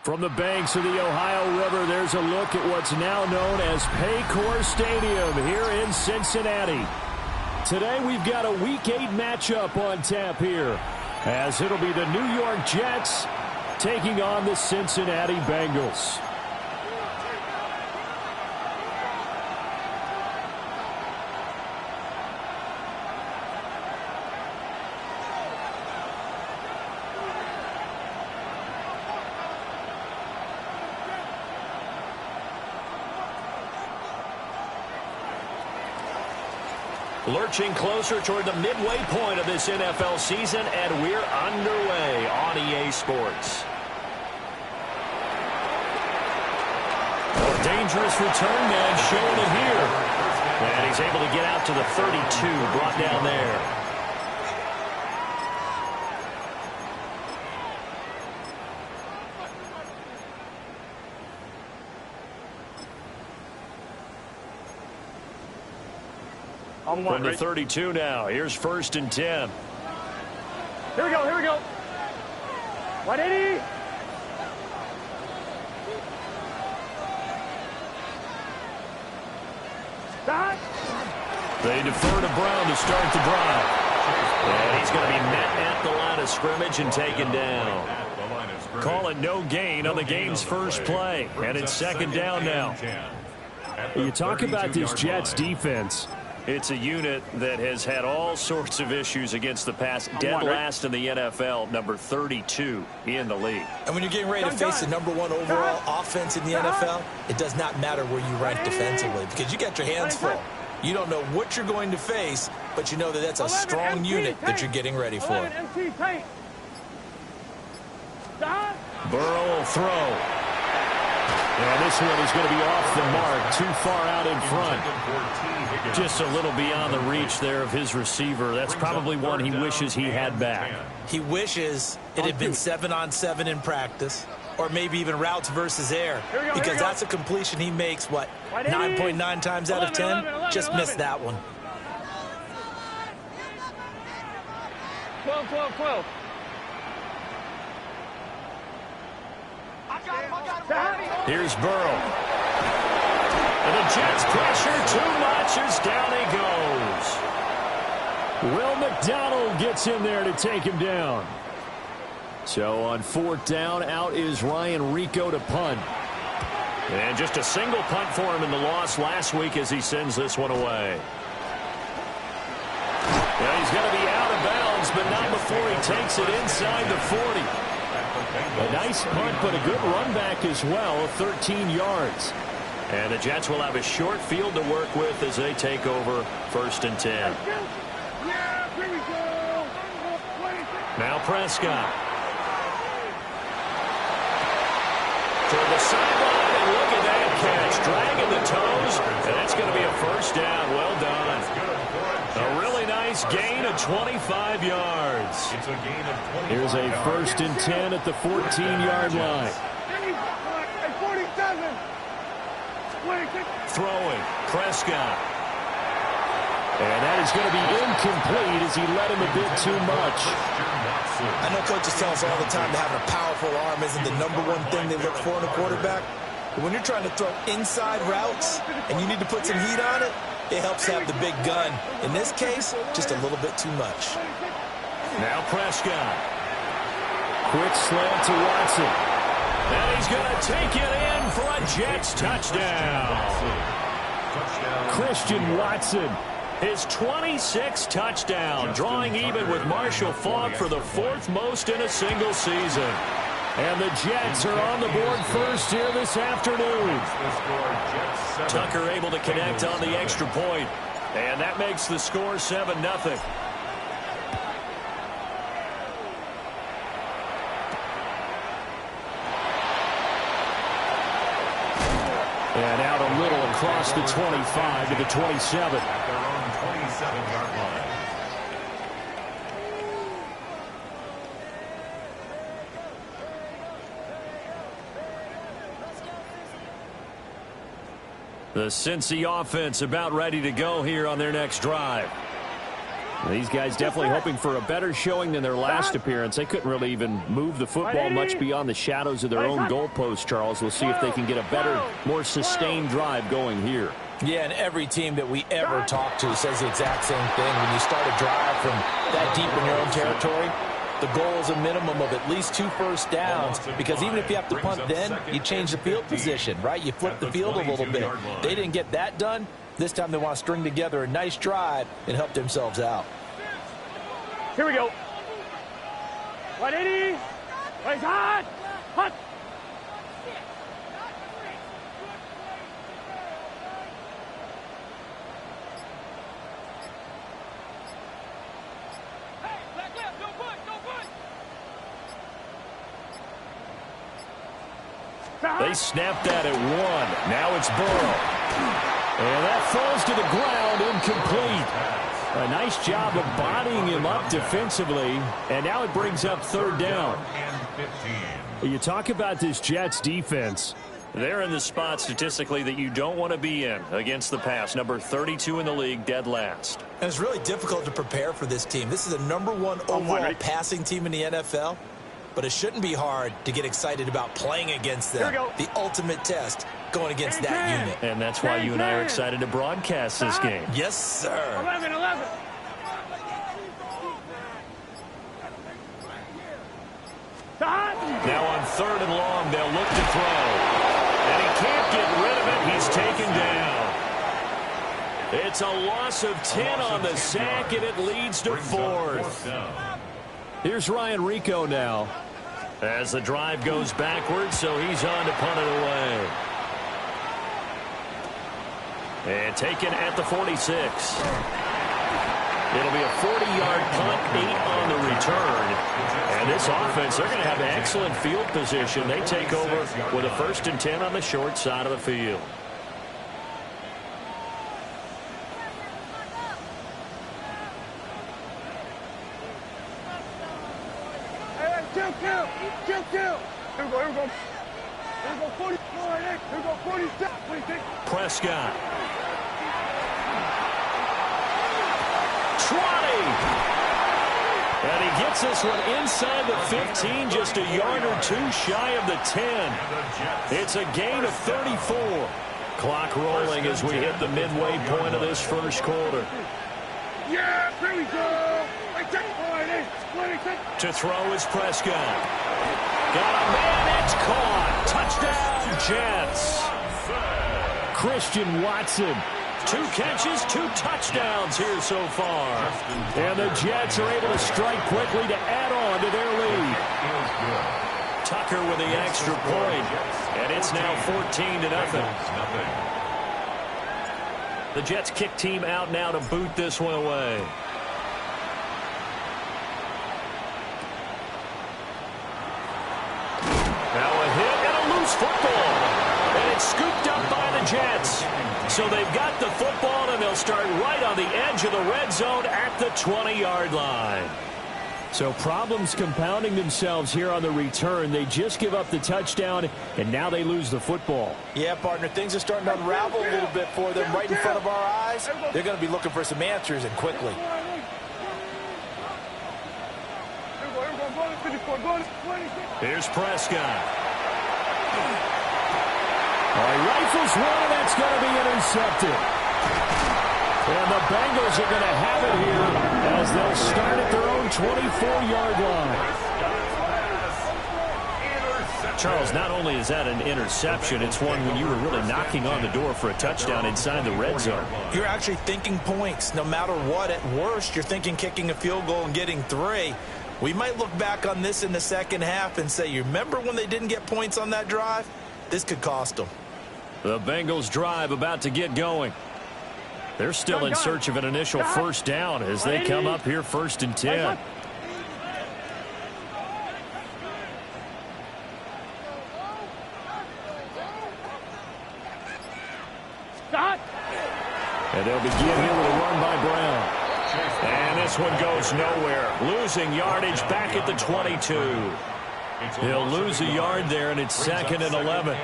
From the banks of the Ohio River, there's a look at what's now known as Paycor Stadium here in Cincinnati. Today we've got a Week 8 matchup on tap here, as it'll be the New York Jets taking on the Cincinnati Bengals. Lurching closer toward the midway point of this NFL season, and we're underway on EA Sports. A dangerous return man showing it here. And he's able to get out to the 32, brought down there. From the 32 now. Here's 1st and 10. Here we go, here we go. 180. Stop. They defer to Brown to start the drive. And he's going to be met at the line of scrimmage and taken down. Call it no gain on the game's first play. And it's 2nd down now. You talk about this Jets defense. It's a unit that has had all sorts of issues against the pass. Dead last in the NFL, number 32 in the league. And when you're getting ready to face the #1 overall offense in the NFL, it does not matter where you rank defensively because you got your hands full. You don't know what you're going to face, but you know that that's a strong unit that you're getting ready for. Burrow will throw. And this one is going to be off the mark, too far out in front. Just a little beyond the reach there of his receiver. That's probably one he wishes he had back. He wishes it had been 7-on-7 in practice, or maybe even routes versus air, because that's a completion he makes, what, 9.9 times out of 10? Just missed that one. 12. Here's Burrow. And the Jets pressure too much as down he goes. Will McDonald gets in there to take him down. So on 4th down, out is Ryan Rico to punt. And just a single punt for him in the loss last week as he sends this one away. Well, he's going to be out of bounds, but not before he takes it inside the 40. A nice punt, but a good run back as well, 13 yards. And the Jets will have a short field to work with as they take over 1st and 10. Now Prescott. Toward the sideline, and look at that catch. Dragging the toes, and that's going to be a 1st down. Well done. A really nice gain of 25 yards. Here's a 1st and 10 at the 14-yard line. Throwing, Prescott. And that is going to be incomplete as he led him a bit too much. I know coaches tell us all the time that having a powerful arm isn't the #1 thing they look for in a quarterback. But when you're trying to throw inside routes and you need to put some heat on it, it helps have the big gun. In this case, just a little bit too much. Now Prescott. Quick slant to Watson. And he's going to take it in for a Jets touchdown. Christian Watson. His 26th touchdown, drawing even with Marshall Faulk for the 4th most in a single season. And the Jets are on the board first here this afternoon. Tucker able to connect on the extra point. And that makes the score 7-0. And out a little across the 25 to the 27. At their own 27-yard line. The Cincy offense about ready to go here on their next drive. These guys definitely hoping for a better showing than their last appearance. They couldn't really even move the football much beyond the shadows of their own goalpost, Charles. We'll see if they can get a better, more sustained drive going here. Yeah, and every team that we ever talk to says the exact same thing. When you start a drive from that deep in your own territory, the goal is a minimum of at least 2 first downs, because even if you have to punt then, you change the field position, right? You flip the field a little bit. They didn't get that done. This time they want to string together a nice drive and help themselves out. Here we go. 180. Raise hot. Hot. They snapped that at 1. Now it's Burrow. And that falls to the ground, incomplete. A nice job of bodying him up defensively. And now it brings up 3rd down. You talk about this Jets defense. They're in the spot statistically that you don't want to be in against the pass. Number 32 in the league, dead last. And it's really difficult to prepare for this team. This is a #1 overall passing team in the NFL. But it shouldn't be hard to get excited about playing against them. The ultimate test going against that unit. And that's why you and I are excited to broadcast this game. Yes, sir. 11. Now on 3rd and long, they'll look to throw. And he can't get rid of it. He's taken down. It's a loss of 10 on the sack, and it leads to 4th. Here's Ryan Rico now. As the drive goes backwards, so he's on to punt it away. And taken at the 46. It'll be a 40-yard punt, 8 on the return. And this offense, they're going to have excellent field position. They take over with a 1st and 10 on the short side of the field. Prescott. Trotty. And he gets this one inside the 15, just a yard or 2 shy of the 10. It's a gain of 34. Clock rolling as we hit the midway point of this 1st quarter. Yeah, here we go. To throw is Prescott. Got a man, it's caught. Touchdown, Jets. Christian Watson. 2 catches, 2 touchdowns here so far. And the Jets are able to strike quickly to add on to their lead. Tucker with the extra point. And it's now 14-0. The Jets kick team out now to boot this one away. Now a hit and a loose football. And it's scooped up by the Jets. So they've got the football, and they'll start right on the edge of the red zone at the 20-yard line. So problems compounding themselves here on the return. They just give up the touchdown, and now they lose the football. Yeah, partner, things are starting to unravel a little bit for them right in front of our eyes. They're going to be looking for some answers, and quickly. Here's Prescott. Rifles one, that's going to be intercepted. And the Bengals are going to have it here as they'll start at their own 24-yard line. Charles, not only is that an interception, it's one when you were really knocking on the door for a touchdown inside the red zone. You're actually thinking points. No matter what, at worst, you're thinking kicking a field goal and getting 3. We might look back on this in the second half and say, you remember when they didn't get points on that drive? This could cost them. The Bengals drive about to get going. They're still in search of an initial first down as they come up here 1st and 10. And they'll begin here with a run by Brown. And this one goes nowhere. Losing yardage back at the 22. He'll lose a yard there, and it's second and 11.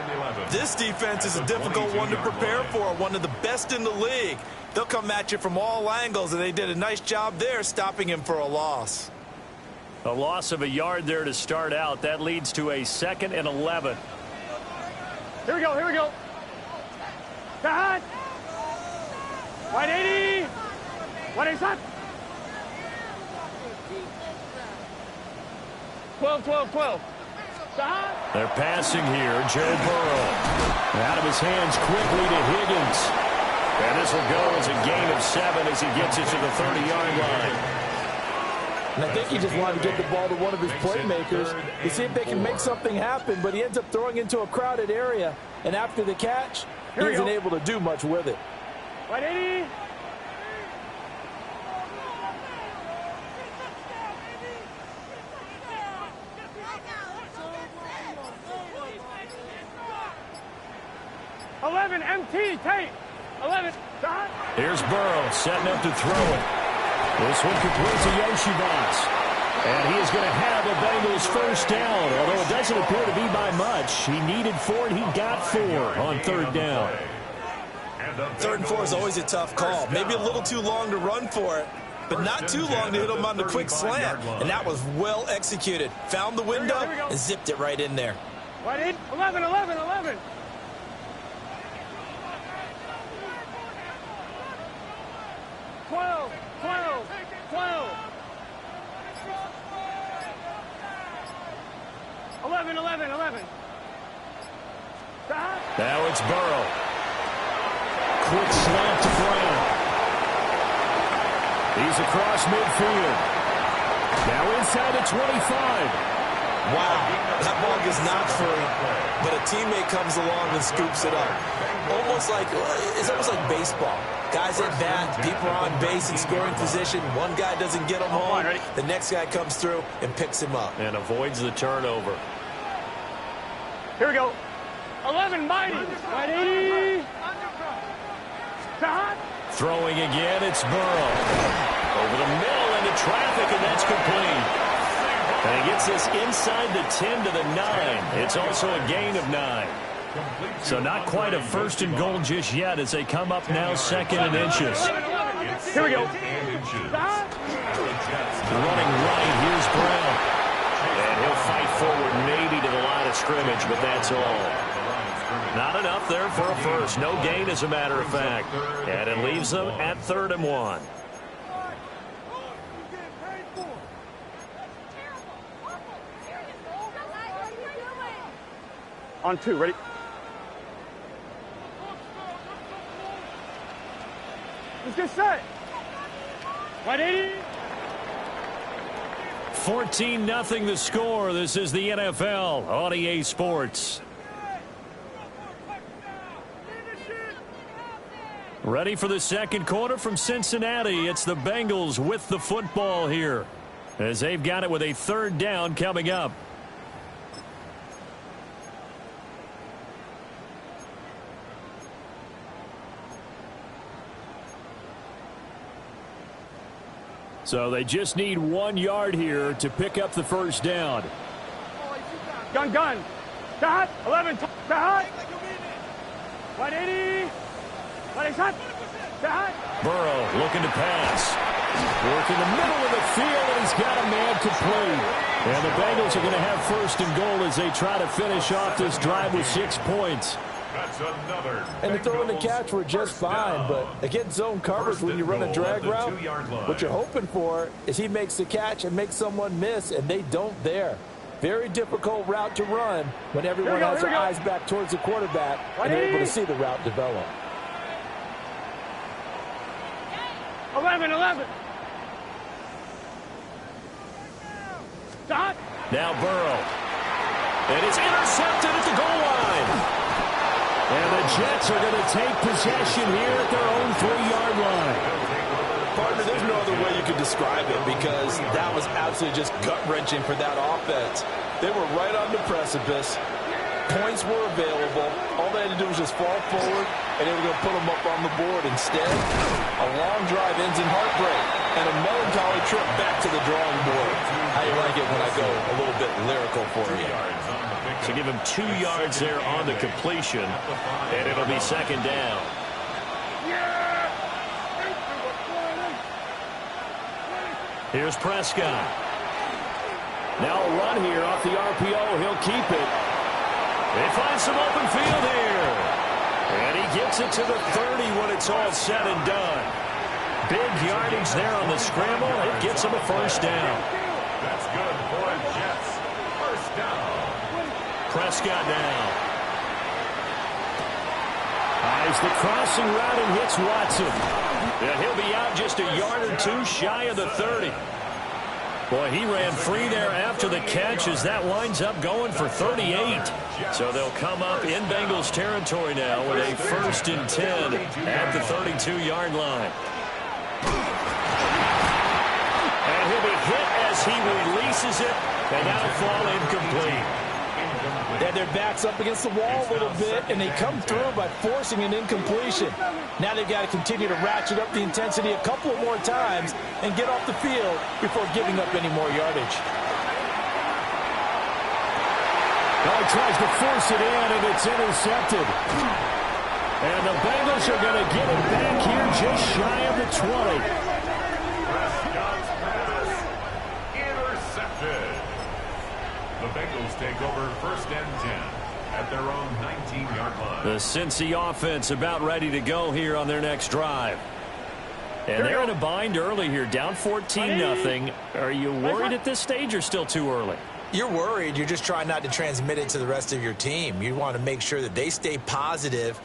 This defense is a difficult one to prepare for, one of the best in the league. They'll come at you from all angles, and they did a nice job there stopping him for a loss. A loss of a yard there to start out. That leads to a second and 11. Here we go, here we go. Sahad. 180. 180. 12. Sahad. They're passing here. Joe Burrow. Out of his hands quickly to Higgins. And this will go as a gain of 7 as he gets it to the 30-yard line. And I think he just wanted to get the ball to one of his playmakers to see if they can make something happen, but he ends up throwing into a crowded area. And after the catch, he isn't able to do much with it. 180. MT, tape. 11. Here's Burrow setting up to throw it. This one completes to Yoshibas. And he is going to have the Bengals first down, although it doesn't appear to be by much. He needed 4, and he got 4 on third down. 3rd and 4 is always a tough call. Maybe a little too long to run for it, but not too long to hit him on the quick slant. And that was well executed. Found the window and zipped it right in there. 11. 12. 11. Now it's Burrow. Quick slant to Brown. He's across midfield. Now inside the 25. Wow, that ball is not free, but a teammate comes along and scoops it up. It's almost like baseball. Guys at bat, people are on base in scoring position. One guy doesn't get him home. The next guy comes through and picks him up. And avoids the turnover. Here we go. 11, mighty. 180. Throwing again, it's Burrow. Over the middle into traffic, and that's complete. And he gets this inside the 10 to the 9. It's also a gain of 9. So not quite a first and goal just yet as they come up now second and inches. Here we go. Running right, here's Brown. And he'll fight forward maybe to the line of scrimmage, but that's all. Not enough there for a first. No gain, as a matter of fact. And it leaves them at 3rd and 1. On 2, ready? Let's get set. 180. 14-0 the score. This is the NFL on EA Sports. Ready for the second quarter from Cincinnati. It's the Bengals with the football here, as they've got it with a 3rd down coming up. So they just need 1 yard here to pick up the first down. Gun. Sahad. 11. Sahad. 180. 180. Sahad. Burrow looking to pass. Working the middle of the field, and he's got a man complete. And the Bengals are going to have 1st and goal as they try to finish off this drive with 6 points. And the throw and the catch were just fine, but against zone coverage when you run a drag route, what you're hoping for is he makes the catch and makes someone miss, and they don't there. Very difficult route to run when everyone has their eyes back towards the quarterback and they're able to see the route develop. 11. Stop. Now Burrow. And it's intercepted at the goal line. And the Jets are going to take possession here at their own 3-yard line. Partner, there's no other way you could describe it because that was absolutely just gut-wrenching for that offense. They were right on the precipice. Points were available. All they had to do was just fall forward, and they were going to put them up on the board. Instead, a long drive ends in heartbreak and a melancholy trip back to the drawing board. How you like it when I go a little bit lyrical for you? So give him 2 yards there on the completion, and it'll be second down. Here's Prescott. Now a run here off the RPO. He'll keep it. They find some open field here. And he gets it to the 30 when it's all said and done. Big yardage there on the scramble. It gets him a first down. That's good for a Jets. First down. Prescott now. Eyes the crossing route and hits Watson. And he'll be out just a yard or 2 shy of the 30. Boy, he ran free there after the catch as that winds up going for 38. So they'll come up in Bengals territory now with a 1st and 10 at the 32-yard line. And he'll be hit as he releases it, and that'll fall incomplete. They had their backs up against the wall a little bit, and they come through by forcing an incompletion. Now they've got to continue to ratchet up the intensity a couple more times and get off the field before giving up any more yardage. Now he tries to force it in, and it's intercepted. And the Bengals are going to get it back here just shy of the 20. Prescott's pass intercepted. The Bengals take over 1st and 10 at their own 19-yard line. The Cincy offense about ready to go here on their next drive. And they're in a bind early here, down 14-0. Are you worried at this stage or still too early? You're worried. You're just trying not to transmit it to the rest of your team. You want to make sure that they stay positive.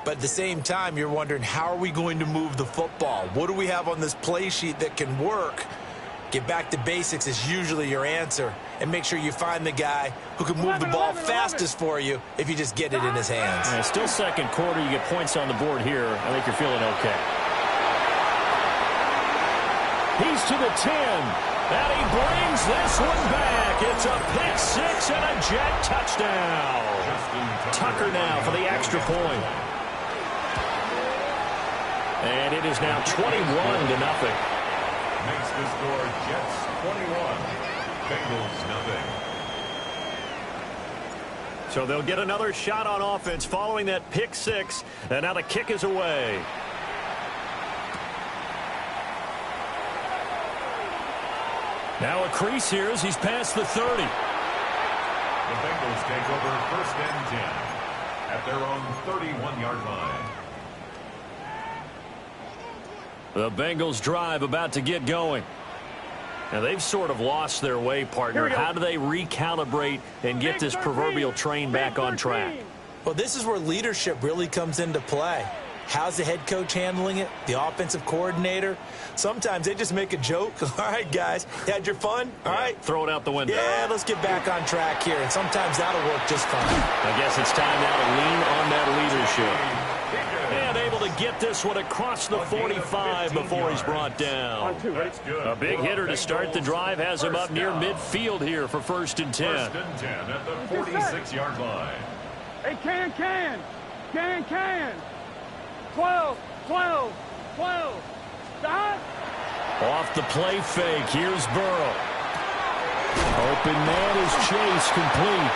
But at the same time, you're wondering, how are we going to move the football? What do we have on this play sheet that can work? Get back to basics is usually your answer. And make sure you find the guy who can move the ball fastest for you if you just get it in his hands. Yeah, still second quarter. You get points on the board here. I think you're feeling okay. He's to the 10. And he brings this one back. It's a pick 6 and a Jet touchdown. Tucker now for the extra point. And it is now 21-0. Makes the score Jets 21, Bengals nothing. So they'll get another shot on offense following that pick 6. And now the kick is away. Now a crease here as he's past the 30. The Bengals take over 1st and 10 at their own 31-yard line. The Bengals drive about to get going. Now they've sort of lost their way, partner. How do they recalibrate and get this proverbial train back on track? Well, this is where leadership really comes into play. How's the head coach handling it? The offensive coordinator? Sometimes they just make a joke. All right, guys, you had your fun? All right. Throw it out the window. Yeah, let's get back on track here. And sometimes that'll work just fine. I guess it's time now to lean on that leadership. And able to get this one across the 45 before he's brought down. A big hitter to start the drive has him up near midfield here for 1st and 10. 1st and 10 at the 46-yard line. Hey, can. 12. Stop. Off the play fake, here's Burrow. Open man is Chase, complete.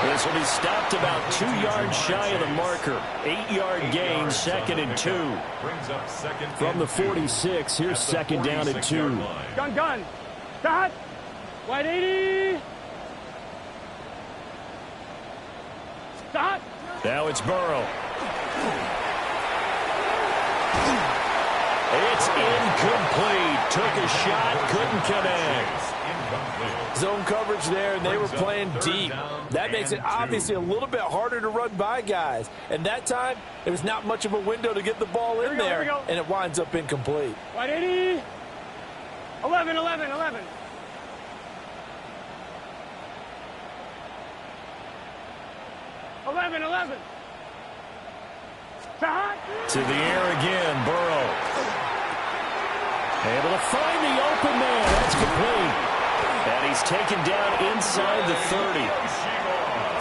This will be stopped about 2 yards shy of the marker. 8-yard gain, 2nd and 2. Brings up 2nd From the 46, here's 2nd down and 2. Gun. Stop. Wide 80. Stop. Now it's Burrow. It's incomplete. Took a shot, couldn't connect. Zone coverage there, and they were playing deep. That makes it obviously a little bit harder to run by guys. And that time, there was not much of a window to get the ball in there, and it winds up incomplete. Wide 80. 11. 11. Stop. To the air again, Burrow. Able to find the open man. That's complete. And he's taken down inside the 30.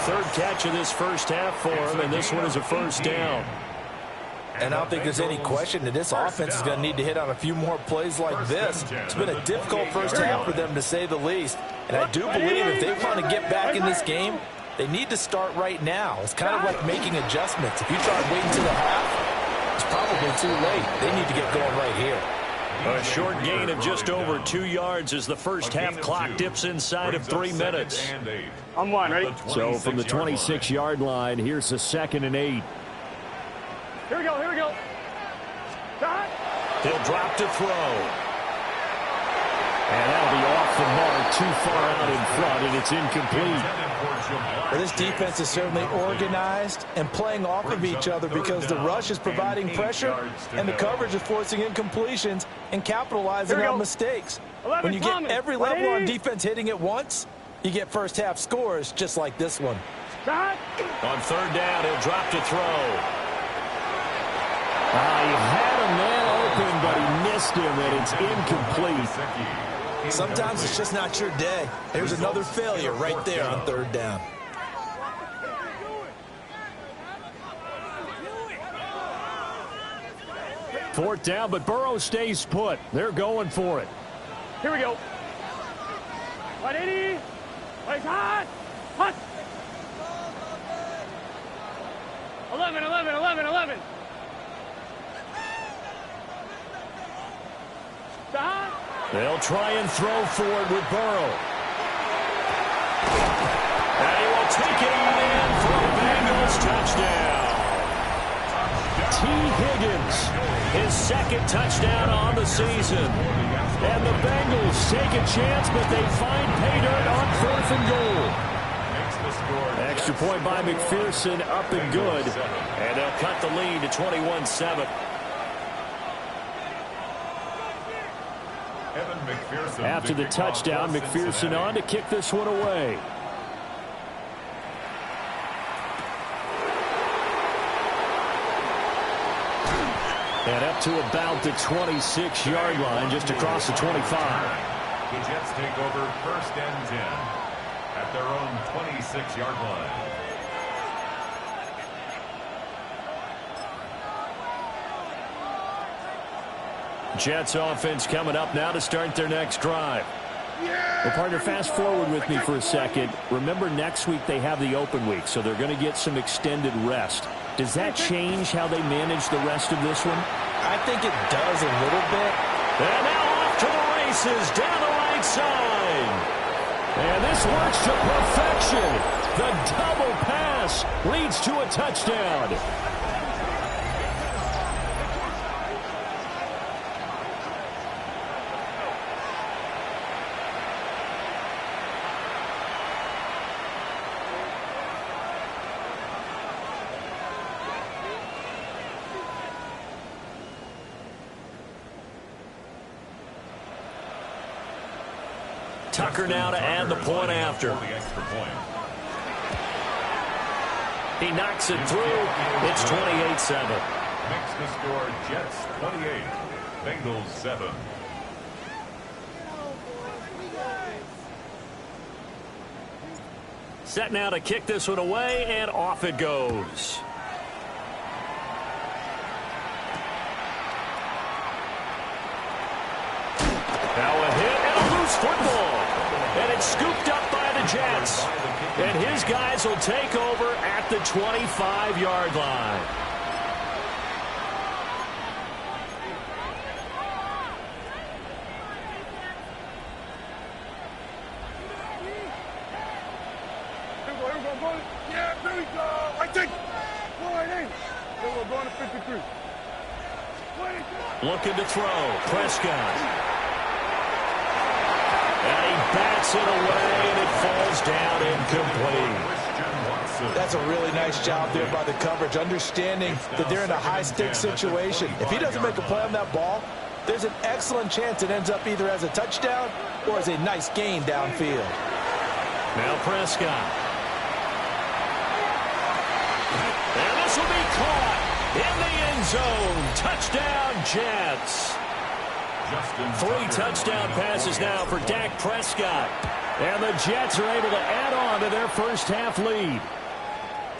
Third catch of this first half for him, and this one is a first down. And I don't think there's any question that this offense is going to need to hit on a few more plays like this. It's been a difficult first half for them, to say the least. And I do believe if they want to get back in this game, they need to start right now. It's kind of like making adjustments. If you try to wait until the half, it's probably too late. They need to get going right here. A short gain of just over 2 yards as the first half clock dips inside of 3 minutes. I'm one, ready? So from the 26-yard line, here's a 2nd and 8. Here we go, here we go. Stop. He'll drop to throw. And that'll be off the mark, too far out in front, and it's incomplete. Well, this defense is certainly organized and playing off of each other because the rush is providing pressure and the coverage is forcing incompletions and capitalizing on mistakes. When you get every level on defense hitting at once, you get first half scores just like this one. On third down, he'll drop to throw. He had a man open, but he missed him, and it's incomplete. Sometimes it's just not your day. There's another failure right there on third down. Fourth down, but Burrow stays put. They're going for it. Here we go. 180. Wait, hot. Hot. 11, 11, 11, 11. Stop. They'll try and throw for it with Burrow. And he will take it on in for a Bengals touchdown. T. Higgins, his second touchdown on the season. And the Bengals take a chance, but they find pay dirt on 4th and goal. Extra point by McPherson, up and good. And they'll cut the lead to 21-7. After the touchdown, McPherson on to kick this one away. And up to about the 26-yard line, just across the 25. The Jets take over 1st and 10 at their own 26-yard line. Jets offense coming up now to start their next drive. Well, partner, fast forward with me for a second. Remember, next week they have the open week, so they're going to get some extended rest. Does that change how they manage the rest of this one? I think it does a little bit. And now off to the races down the right side. And this works to perfection. The double pass leads to a touchdown. Tucker now to add the point after. He knocks it through. It's 28-7. Makes the score Jets 28, Bengals 7. Set now to kick this one away, and off it goes. Now a hit and a loose football. And it's scooped up by the Jets. And his guys will take over at the 25-yard line. Yeah, there we go. I think. We're going to 53. Looking to throw. Prescott. And he bats it away, and it falls down incomplete. That's a really nice job there by the coverage, understanding that they're in a high-stakes situation. If he doesn't make a play on that ball, there's an excellent chance it ends up either as a touchdown or as a nice gain downfield. Now Prescott. And this will be caught in the end zone. Touchdown, Jets. 3 touchdown passes now for Dak Prescott. And the Jets are able to add on to their first half lead.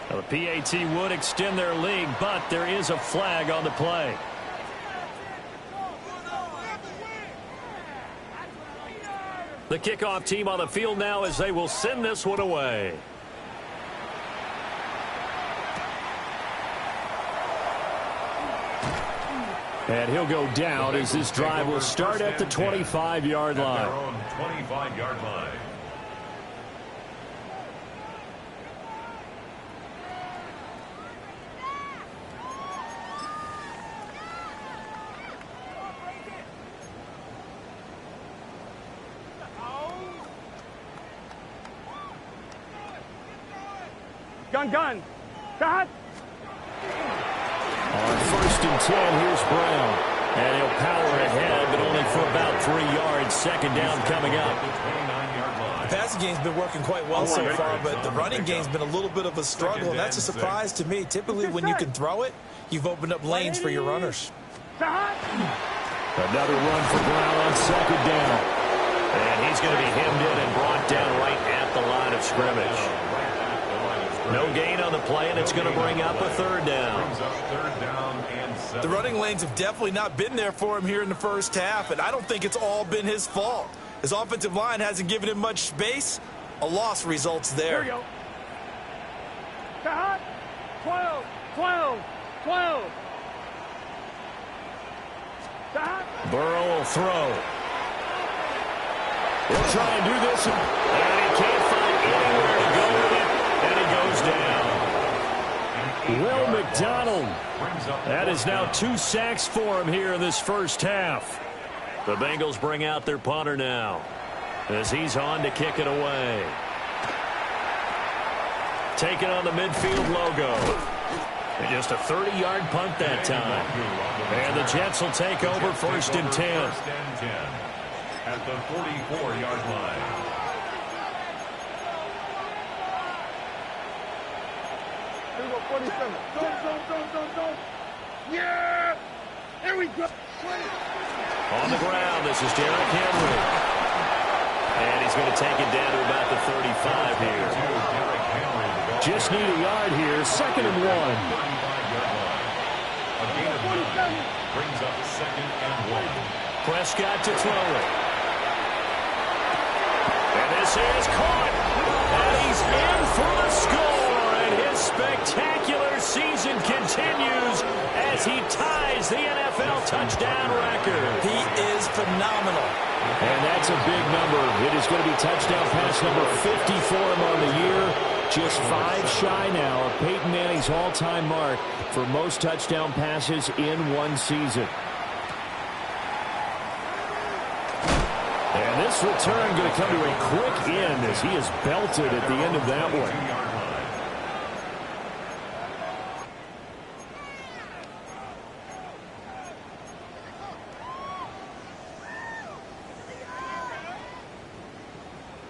Now, the PAT would extend their lead, but there is a flag on the play. The kickoff team on the field now as they will send this one away. And he'll go down as this drive will start at the 25-yard line. 25-yard line. Gun. Shot. On 1st and 10, here's Brown. And he'll power ahead, but only for about 3 yards. Second down coming up. The passing game's been working quite well so far, but the running game's been a little bit of a struggle, and that's a surprise to me. Typically, when you can throw it, you've opened up lanes for your runners. Another run for Brown on 2nd down. And he's going to be hemmed in and brought down right at the line of scrimmage. No gain on the play, and it's going to bring up a 3rd down. The running lanes have definitely not been there for him here in the first half, and I don't think it's all been his fault. His offensive line hasn't given him much space. A loss results there. Here we go. 12. Burrow will throw. He'll try and do this, and he can't find anywhere to go with it, and he goes down. Will McDonald. That is now 2 sacks for him here in this first half. The Bengals bring out their punter now as he's on to kick it away. Taking on the midfield logo. And just a 30-yard punt that time. And the Jets will take over 1st and 10. At the 44-yard line. Here we go, 47. Don't. Yeah! There we go. 20. On the ground, this is Derrick Henry. And he's going to take it down to about the 35 here. Just need a yard here, 2nd and 1. Brings up 2nd and 1. Prescott to throw it. And this is caught. And he's in for the score. And his spectacular season continues as he ties the NFL touchdown record. He is phenomenal. And that's a big number. It is going to be touchdown pass number 50 for him on the year. Just 5 shy now of Peyton Manning's all-time mark for most touchdown passes in one season. And this return going to come to a quick end as he is belted at the end of that one.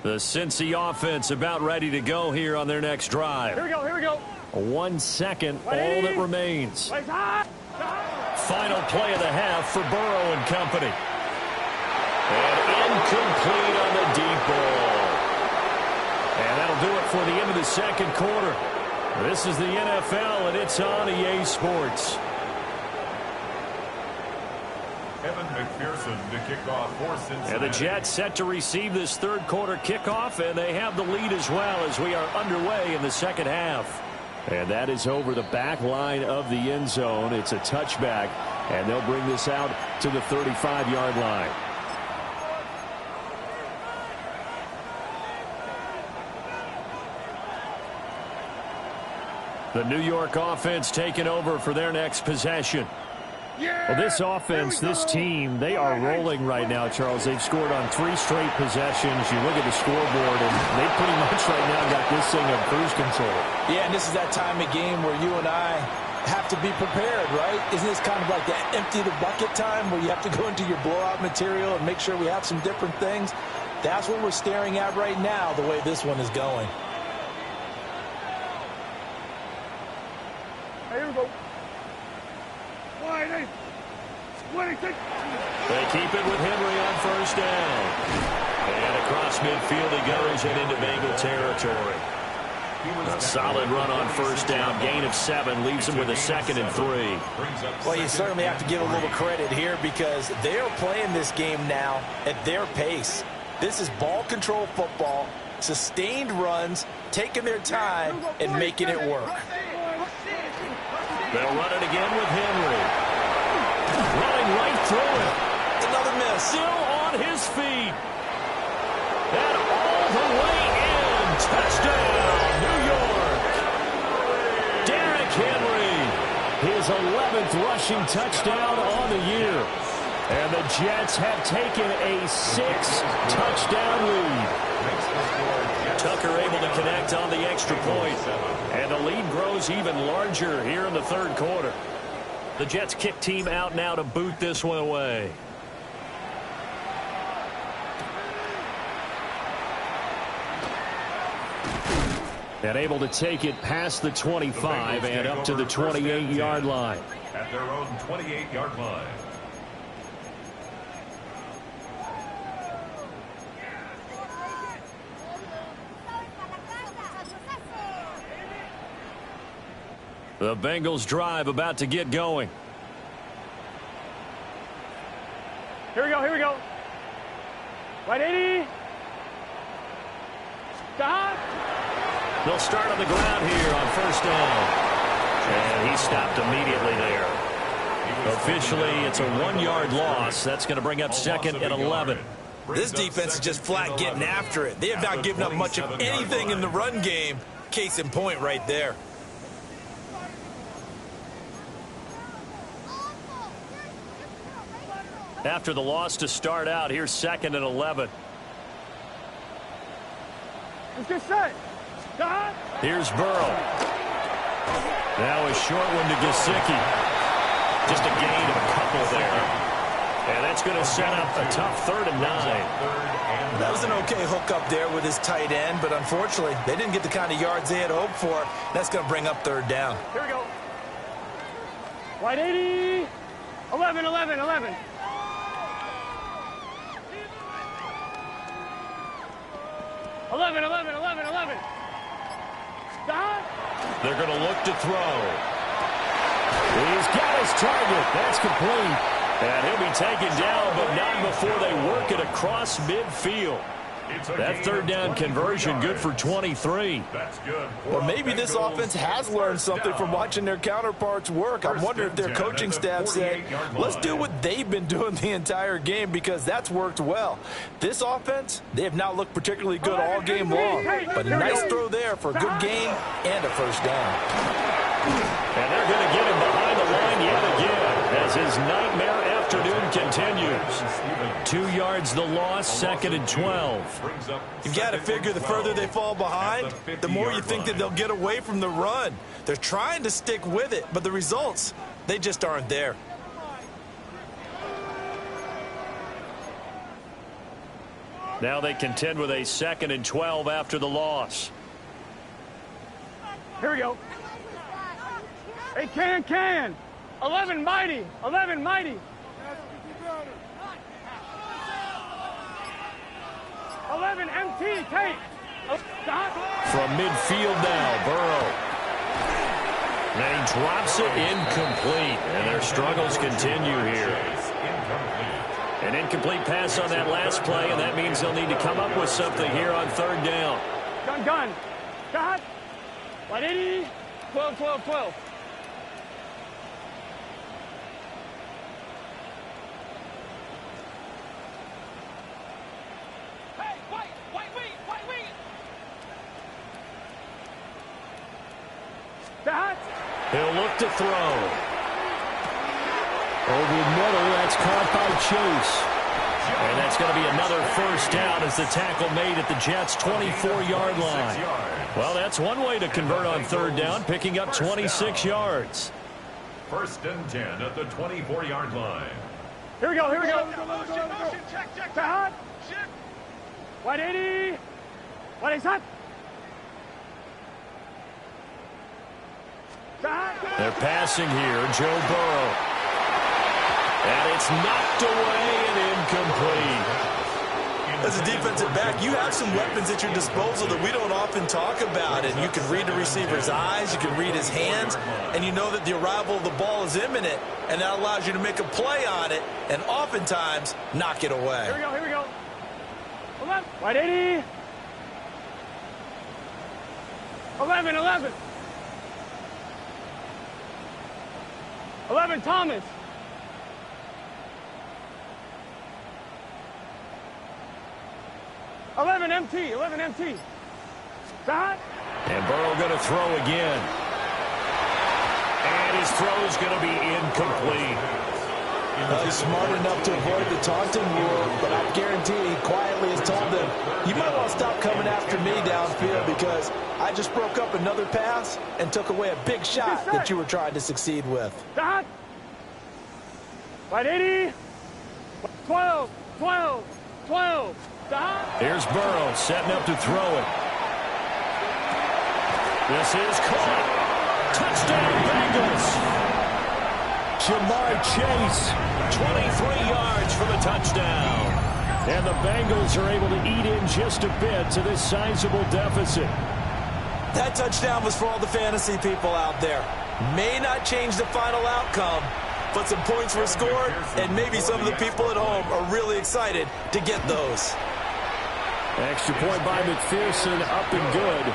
The Cincy offense about ready to go here on their next drive. Here we go. 1 second, all that remains. Final play of the half for Burrow and company. And incomplete on the deep ball. And that'll do it for the end of the 2nd quarter. This is the NFL, and it's on EA Sports. Evan McPherson to kick off for Cincinnati. And the Jets set to receive this 3rd quarter kickoff, and they have the lead as well as we are underway in the 2nd half. And that is over the back line of the end zone. It's a touchback, and they'll bring this out to the 35-yard line. The New York offense taking over for their next possession. Well, this offense, this team, they are rolling right now, Charles. They've scored on 3 straight possessions. You look at the scoreboard, and they pretty much right now got this thing on cruise control. Yeah, and this is that time of game where you and I have to be prepared, right? Isn't this kind of like the empty the bucket time where you have to go into your blowout material and make sure we have some different things? That's what we're staring at right now, the way this one is going. Here we go. 26. They keep it with Henry on 1st down. And across midfield he goes and into Bengal territory. A solid run on first down. Gain of 7 leaves him with a 2nd and 3. Well, you certainly have to give a little credit here because they are playing this game now at their pace. This is ball control football, sustained runs, taking their time, and making it work. They'll run it again with Henry. Running right through it. Another miss. Still on his feet. And all the way in. Touchdown, New York. Derrick Henry. His 11th rushing touchdown on the year. And the Jets have taken a 6-touchdown lead. Tucker able to connect on the extra point. And the lead grows even larger here in the third quarter. The Jets kick team out now to boot this one away. And able to take it past the 25 and up to the 28-yard line. At their own 28-yard line. The Bengals drive about to get going. Here we go, here we go. Right 80. Stop. They'll start on the ground here on first down. And he stopped immediately there. Officially, it's a 1-yard loss. That's going to bring up 2nd and 11. This defense is just flat getting after it. They have not given up much of anything in the run game. Case in point right there. After the loss to start out, here's 2nd and 11. Let's get set. Stop. Here's Burrow. Now a short one to Gesicki. Just a gain of a couple there. And that's going to set up a tough 3rd and 9. That was an okay hook up there with his tight end, but unfortunately, they didn't get the kind of yards they had hoped for. That's going to bring up 3rd down. Here we go. Right 80. 11, 11, 11. 11, 11, 11, 11. Stop. They're going to look to throw. He's got his target. That's complete. And he'll be taken down, but not before they work it across midfield. That 3rd down conversion good for 23. That's good. Well, maybe this offense has learned something from watching their counterparts work. I'm wondering if their coaching staff said, let's do what they've been doing the entire game because that's worked well. This offense, they have not looked particularly good all game long. But a nice throw there for a good gain and a first down. And they're going to get him behind the line yet again as his nightmare afternoon continues. 2 yards the loss, 2nd and 12. You've got to figure the further they fall behind, the more you think that they'll get away from the run. They're trying to stick with it, but the results, they just aren't there. Now they contend with a 2nd and 12 after the loss. Here we go. Hey, can. 11 mighty. 11 mighty. 11 MT, take. Stop. From midfield now, Burrow. And he drops it incomplete. And their struggles continue here. An incomplete pass on that last play, and that means they'll need to come up with something here on 3rd down. Gun. Stop. 180. 12, 12, 12. He'll look to throw. Over the middle, that's caught by Chase. And that's going to be another first down as the tackle made at the Jets' 24-yard line. Well, that's one way to convert on 3rd down, picking up 26 yards. 1st and 10 at the 24-yard line. Here we go. Check. Hot. 180. What is hot? They're passing here, Joe Burrow. And it's knocked away and incomplete. As a defensive back, you have some weapons at your disposal that we don't often talk about. And you can read the receiver's eyes, you can read his hands, and you know that the arrival of the ball is imminent, and that allows you to make a play on it and oftentimes knock it away. Here we go, here we go. Hold on. Wide 80. 11, 11. 11, Thomas. Eleven MT. Stop. And Burrow going to throw again. And his throw is going to be incomplete. He's smart enough to avoid the taunting rule, but I guarantee he quietly has told them, you might want to stop coming after me downfield because I just broke up another pass and took away a big shot that you were trying to succeed with. Stop. Wide 80. 12. Stop. Here's Burrow setting up to throw it. This is caught. Touchdown, Bengals. Ja'Marr Chase, 23 yards for the touchdown. and the Bengals are able to eat in just a bit to this sizable deficit. That touchdown was for all the fantasy people out there. May not change the final outcome, but some points were scored, and maybe some of the people at home are really excited to get those. Extra point by McPherson, up and good.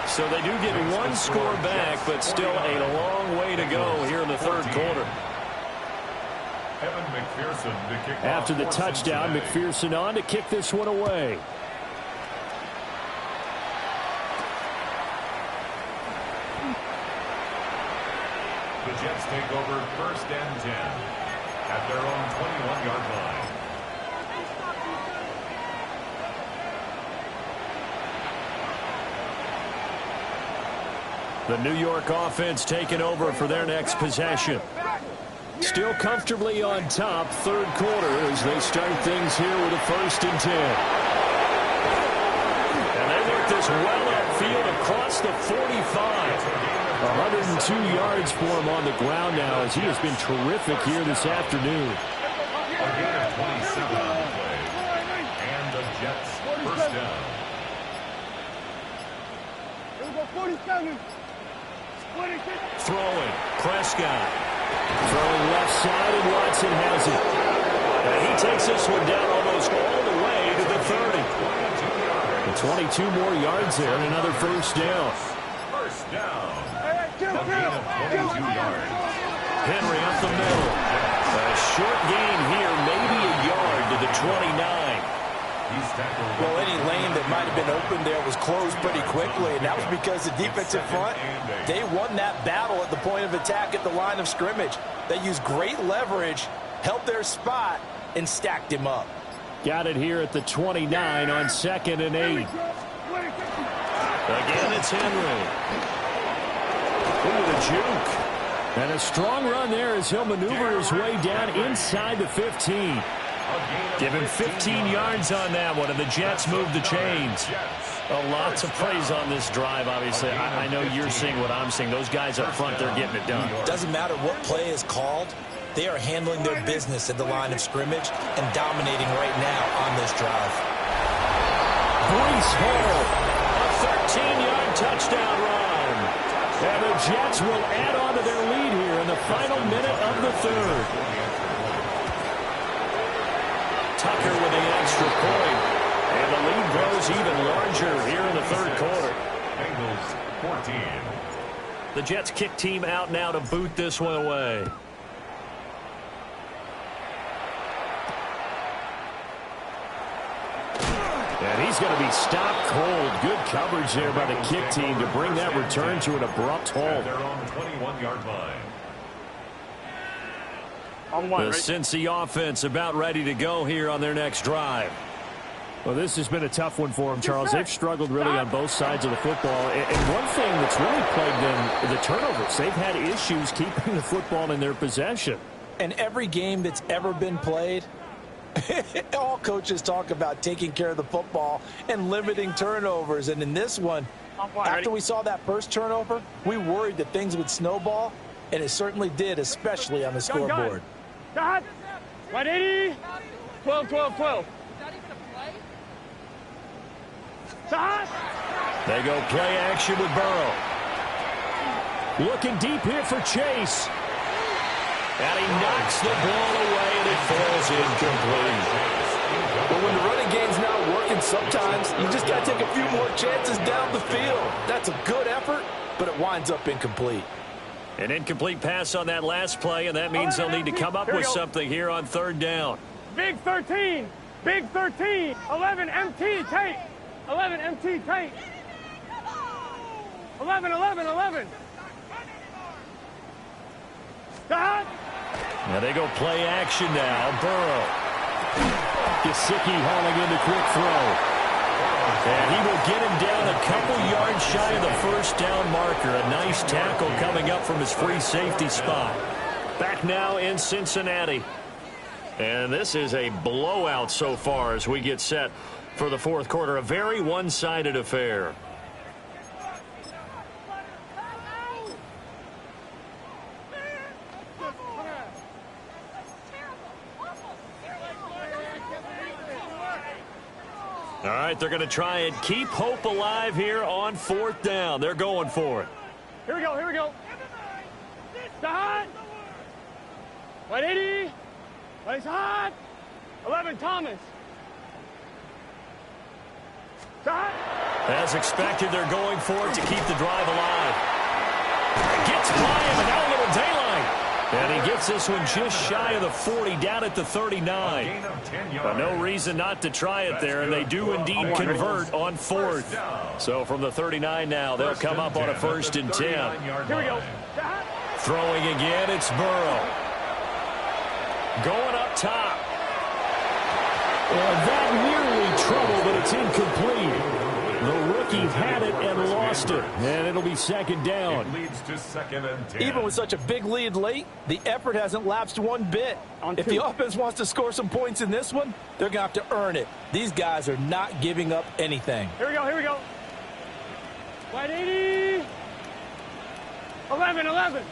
So they do get one score back, but still a long way to go here in the third quarter. Evan McPherson to kick off After the for touchdown, Cincinnati. McPherson on to kick this one away. The Jets take over first and 10 at their own 21-yard line. The New York offense taking over for their next possession. Still comfortably on top, third quarter as they start things here with a 1st and 10. And they work this well upfield across the 45. 102 yards for him on the ground now as he has been terrific here this afternoon. A gain of 27 on the play. And the Jets first down. Here we go, 47. Throwing. Prescott. Throwing left side, and Watson has it. And he takes this one down almost all the way to the 30. And 22 more yards there and another first down. First down. Hey, A gain of 22 yards. Henry up the middle. A short gain here, maybe a yard to the 29. He's tackled. Well, any lane that might have been open there was closed pretty quickly, and that was because the defensive front, they won that battle at the point of attack at the line of scrimmage. They used great leverage, held their spot, and stacked him up. Got it here at the 29 on 2nd and 8. Again, it's Henry. Ooh, the juke. And a strong run there as he'll maneuver his way down inside the 15. Give him 15 yards on that one, and the Jets move the chains. Lots of praise on this drive, obviously. I know you're seeing what I'm seeing. Those guys up front, they're getting it done. Doesn't matter what play is called, they are handling their business at the line of scrimmage and dominating right now on this drive. Breece Hall. A 13-yard touchdown run. And the Jets will add on to their lead here in the final minute of the third. Tucker with the extra point. And the lead grows even larger here in the third quarter. Bengals 14. The Jets kick team out now to boot this one away. And he's going to be stopped cold. Good coverage there by the kick team to bring that return to an abrupt halt. At their own 21-yard line. The Cincy offense about ready to go here on their next drive. Well, this has been a tough one for them, Charles. They've struggled really on both sides of the football. And one thing that's really plagued them, the turnovers. They've had issues keeping the football in their possession. And every game that's ever been played, all coaches talk about taking care of the football and limiting turnovers. And in this one, after we saw that first turnover, we worried that things would snowball, and it certainly did, especially on the scoreboard. God. 180. 12. They go play action with Burrow. Looking deep here for Chase. And he knocks the ball away, and it falls incomplete. But when the running game's not working, sometimes you just got to take a few more chances down the field. That's a good effort, but it winds up incomplete. An incomplete pass on that last play, and that means they'll need to come up with something here on third down. Big 13. Big 13. 11 MT tape. 11 MT tape. 11, 11, 11. Now they go play action now. Burrow. Gesicki hauling in the quick throw. And he will get him down a couple yards shy of the first down marker. A nice tackle coming up from his free safety spot. Back now in Cincinnati. And this is a blowout so far as we get set for the fourth quarter. A very one-sided affair. All right, they're going to try and keep hope alive here on fourth down. They're going for it. Here we go, here we go. Hot. 180. It's hot. 11 Thomas. Hot. As expected, they're going for it to keep the drive alive. Gets by him, and now a little daylight. And he gets this one just shy of the 40, down at the 39. But no reason not to try it there, and they do indeed convert on fourth. So from the 39 now, they'll come up on a 1st and 10. Here we go. Throwing again, it's Burrow. Going up top. And that nearly trouble, but it's incomplete. The rookie had it and lost it. And it'll be 2nd down. It leads to 2nd and 10. Even with such a big lead late, the effort hasn't lapsed one bit. If the offense wants to score some points in this one, they're going to have to earn it. These guys are not giving up anything. Here we go, here we go. 180. 11, 11.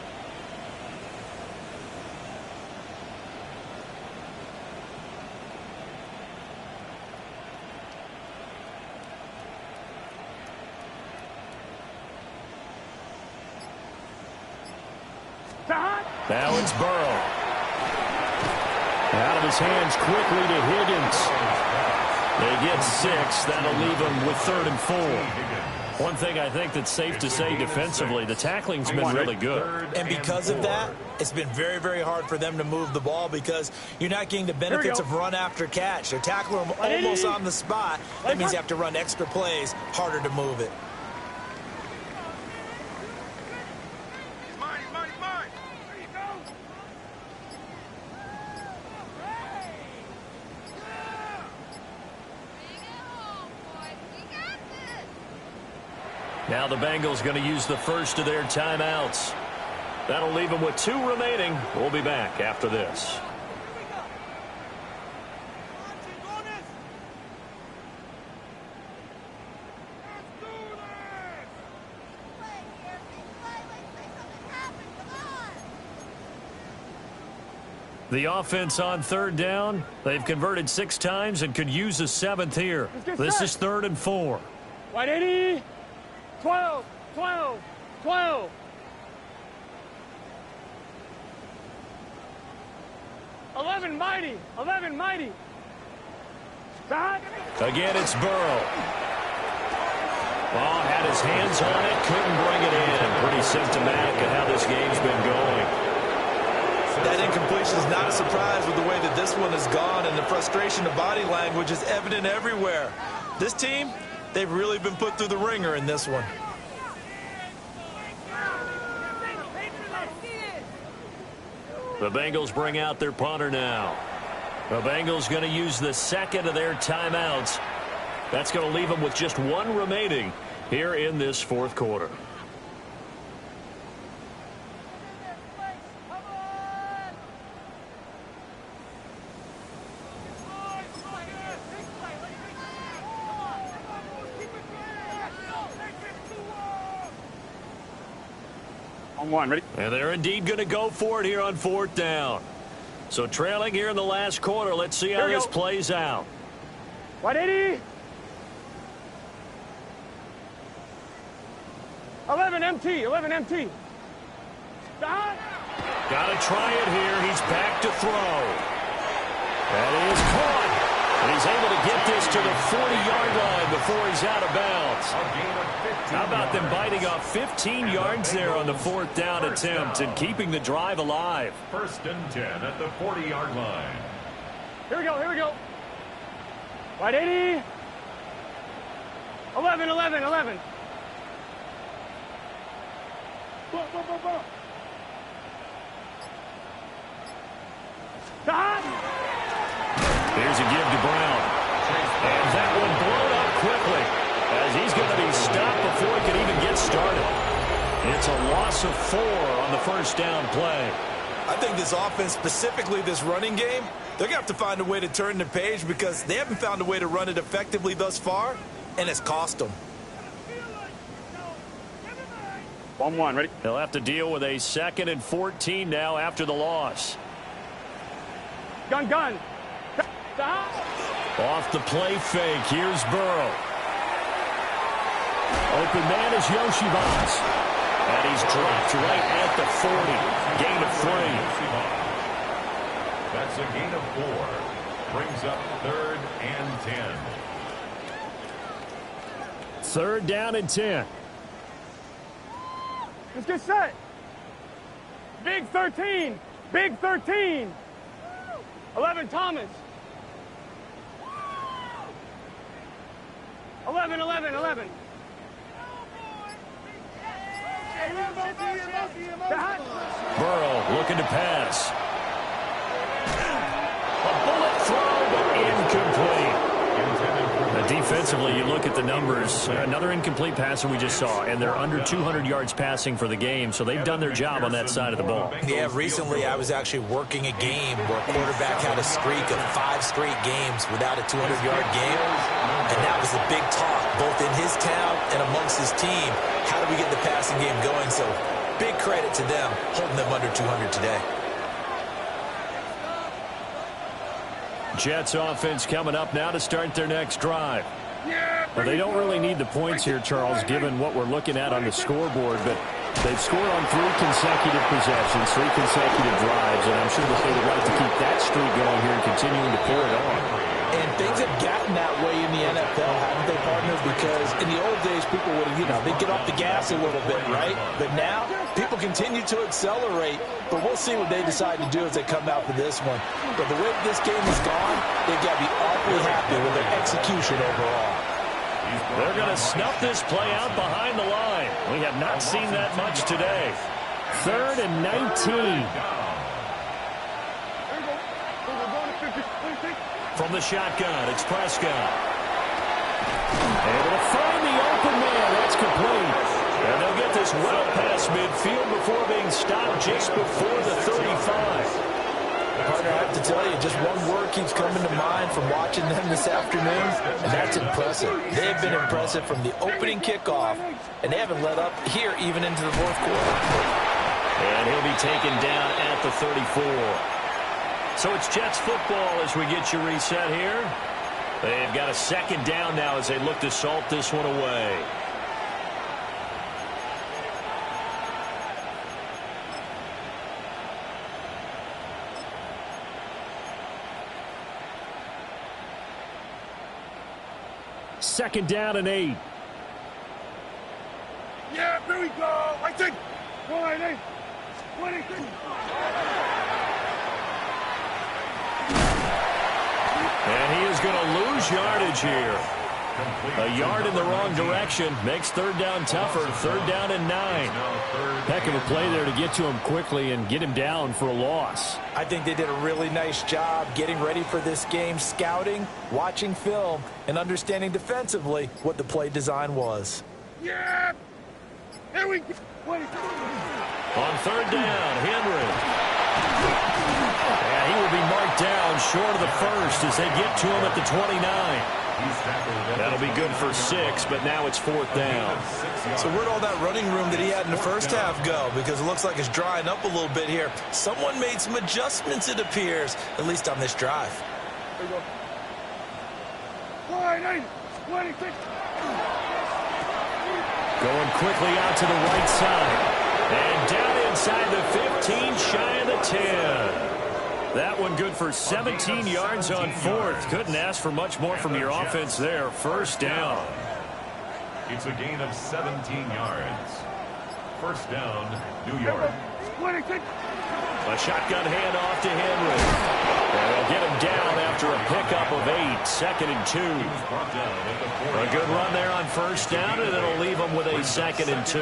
Now it's Burrow. Out of his hands quickly to Higgins. They get 6. That'll leave them with 3rd and 4. One thing I think that's safe to say defensively, the tackling's been really good. And because of that, it's been very, very hard for them to move the ball because you're not getting the benefits of run after catch. They're tackling them almost on the spot. That means you have to run extra plays, harder to move it. Now the Bengals going to use the first of their timeouts. That'll leave them with 2 remaining. We'll be back after this. The offense on 3rd down. They've converted 6 times and could use a 7th here. This is 3rd and 4. 180. 12, 12, 12. 11 mighty, 11 mighty. Again, it's Burrow. Oh, had his hands on it, couldn't bring it in. Pretty symptomatic of how this game's been going. That incompletion is not a surprise with the way that this one has gone, and the frustration of body language is evident everywhere. This team, they've really been put through the ringer in this one. The Bengals bring out their punter now. The Bengals going to use the 2nd of their timeouts. That's going to leave them with just 1 remaining here in this 4th quarter. On 1, ready? And they're indeed going to go for it here on 4th down. So trailing here in the last quarter. Let's see how this plays out. 180. 11 MT, 11 MT. Stop. Got to try it here. He's back to throw. That is caught. And he's able to get this to the 40-yard line before he's out of bounds. How about them biting off 15 yards there on the fourth down attempt and keeping the drive alive? 1st and 10 at the 40-yard line. Here we go, here we go. Right 80. 11, 11, 11. Stop. Here's a give to Brown. And that one blown up quickly as he's going to be stopped before he can even get started. It's a loss of 4 on the first down play. I think this offense, specifically this running game, they're going to have to find a way to turn the page because they haven't found a way to run it effectively thus far, and it's cost them. 1-1, ready? He'll have to deal with a 2nd and 14 now after the loss. Gun, gun. Stop. Off the play fake, here's Burrow. Open man is Yoshibas. And he's dropped right at the 40. Gain of 3. That's a gain of 4. Brings up 3rd and 10. 3rd down and 10. Let's get set. Big 13. Big 13. 11 Thomas. 11, 11, 11. Burrow looking to pass. A bullet throw, but incomplete. Defensively, you look at the numbers. Another incomplete passer we just saw, and they're under 200 yards passing for the game, so they've done their job on that side of the ball. Yeah, recently I was actually working a game where a quarterback had a streak of 5 straight games without a 200-yard game, and that was the big talk, both in his town and amongst his team. How do we get the passing game going? So big credit to them, holding them under 200 today. Jets offense coming up now to start their next drive. Well, they don't really need the points here, Charles, given what we're looking at on the scoreboard, but they've scored on 3 consecutive possessions, 3 consecutive drives, and I'm sure that they would like to keep that streak going here and continuing to pour it on. And things have gotten that way in the NFL, haven't they, partners? Because in the old days, people would, they'd get off the gas a little bit, right? But now, people continue to accelerate, but we'll see what they decide to do as they come out for this one. But the way this game has gone, they've got to be awfully happy with their execution overall. They're going to snuff this play out behind the line. We have not seen that much today. 3rd and 19. From the shotgun, it's Prescott. Able to find the open man. That's complete. And they'll get this well past midfield before being stopped just before the 35. Partner, I have to tell you, just one word keeps coming to mind from watching them this afternoon, and that's impressive. They've been impressive from the opening kickoff, and they haven't let up here even into the fourth quarter. And he'll be taken down at the 34. So it's Jets football as we get you reset here. They've got a 2nd down now as they look to salt this one away. Second down and 8. Yeah, here we go. I think. 28. 26. And he is going to lose yardage here. A yard in the wrong direction makes 3rd down tougher. 3rd down and 9. Heck of a play there to get to him quickly and get him down for a loss. I think they did a really nice job getting ready for this game, scouting, watching film, and understanding defensively what the play design was. Yeah. Here we go. On 3rd down, Henry. And he will be marked down short of the first as they get to him at the 29. That'll be good for 6, but now it's 4th down. So where'd all that running room that he had in the first half go? Because it looks like it's drying up a little bit here. Someone made some adjustments, it appears, at least on this drive. Here we go. 28. 26. Going quickly out to the right side. And down inside the 15, shy of the 10. That one good for 17 yards on fourth. Couldn't ask for much more from your offense there. First down. It's a gain of 17 yards. First down, New York. A shotgun handoff to Henry. And they'll get him down after a pickup of 8. Second and 2. A good run there on first down, and it'll leave him with a second and 2.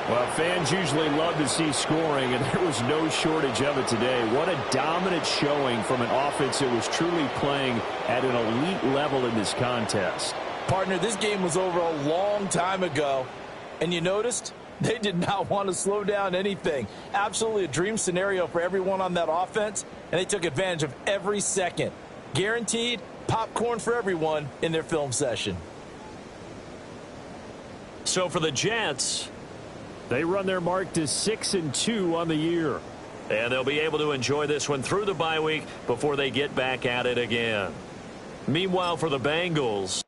Well, fans usually love to see scoring, and there was no shortage of it today. What a dominant showing from an offense that was truly playing at an elite level in this contest. Partner, this game was over a long time ago, and you noticed they did not want to slow down anything. Absolutely a dream scenario for everyone on that offense, and they took advantage of every second. Guaranteed popcorn for everyone in their film session. So for the Jets, they run their mark to 6-2 on the year. And they'll be able to enjoy this one through the bye week before they get back at it again. Meanwhile, for the Bengals,